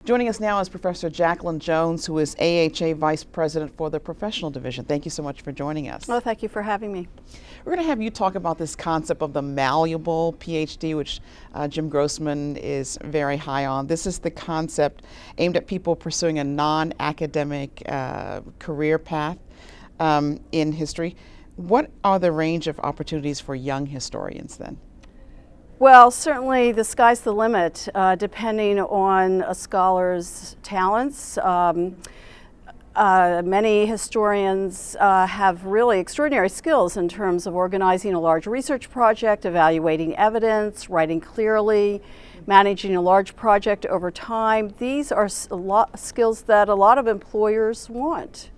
Joining us now is Professor Jacqueline Jones, who is AHA Vice President for the Professional Division. Thank you so much for joining us. Well, thank you for having me. We're going to have you talk about this concept of the Malleable PhD, which Jim Grossman is very high on. This is the concept aimed at people pursuing a non-academic career path in history. What are the range of opportunities for young historians then? Well, certainly the sky's the limit, depending on a scholar's talents. Many historians have really extraordinary skills in terms of organizing a large research project, evaluating evidence, writing clearly, managing a large project over time. These are skills that a lot of employers want.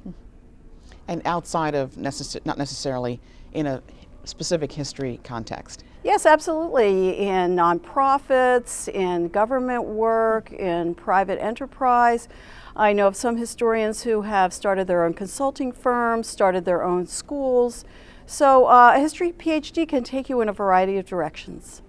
And outside of not necessarily in a specific history context. Yes, absolutely. In nonprofits, in government work, in private enterprise. I know of some historians who have started their own consulting firms, started their own schools. So a history PhD can take you in a variety of directions.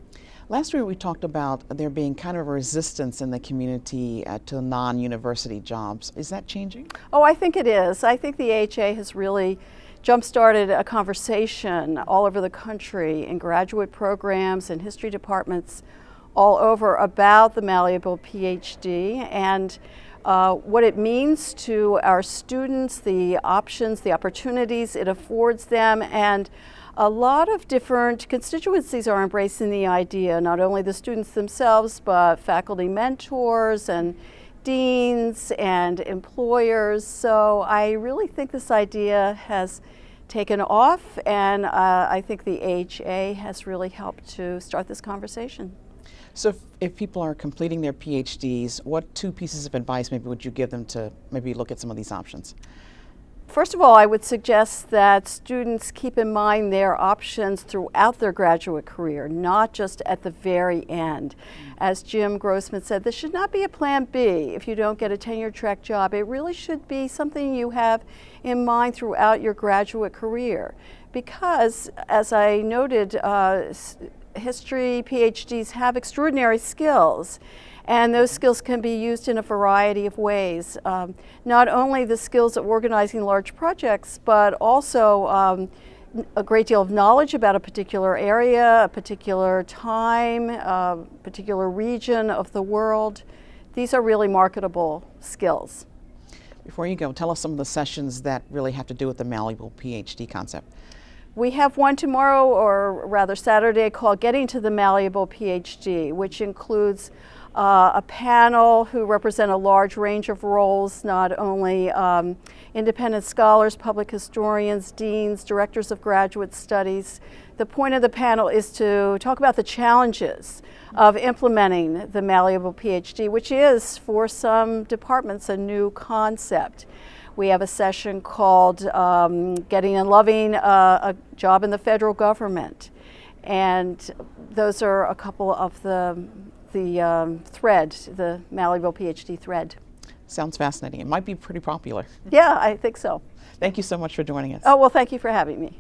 Last week we talked about there being kind of a resistance in the community to non-university jobs. Is that changing? Oh, I think it is. I think the AHA has really jump-started a conversation all over the country in graduate programs and history departments all over about the Malleable PhD and what it means to our students, the options, the opportunities it affords them, and a lot of different constituencies are embracing the idea, not only the students themselves, but faculty mentors and deans and employers. So I really think this idea has taken off, and I think the AHA has really helped to start this conversation. So if people are completing their PhDs, what two pieces of advice maybe would you give them to maybe look at some of these options? First of all, I would suggest that students keep in mind their options throughout their graduate career, not just at the very end. As Jim Grossman said, this should not be a plan B if you don't get a tenure-track job. It really should be something you have in mind throughout your graduate career. Because, as I noted, history PhDs have extraordinary skills. And those skills can be used in a variety of ways. Not only the skills of organizing large projects, but also a great deal of knowledge about a particular area, a particular time, a particular region of the world. These are really marketable skills. Before you go, tell us some of the sessions that really have to do with the Malleable PhD concept. We have one tomorrow, or rather Saturday, called Getting to the Malleable PhD, which includes a panel who represent a large range of roles, not only independent scholars, public historians, deans, directors of graduate studies. The point of the panel is to talk about the challenges of implementing the Malleable PhD, which is, for some departments, a new concept. We have a session called Getting and Loving a Job in the Federal Government. And those are a couple of the thread, the Malleable PhD thread. Sounds fascinating. It might be pretty popular. Yeah, I think so. Thank you so much for joining us. Oh, well, thank you for having me.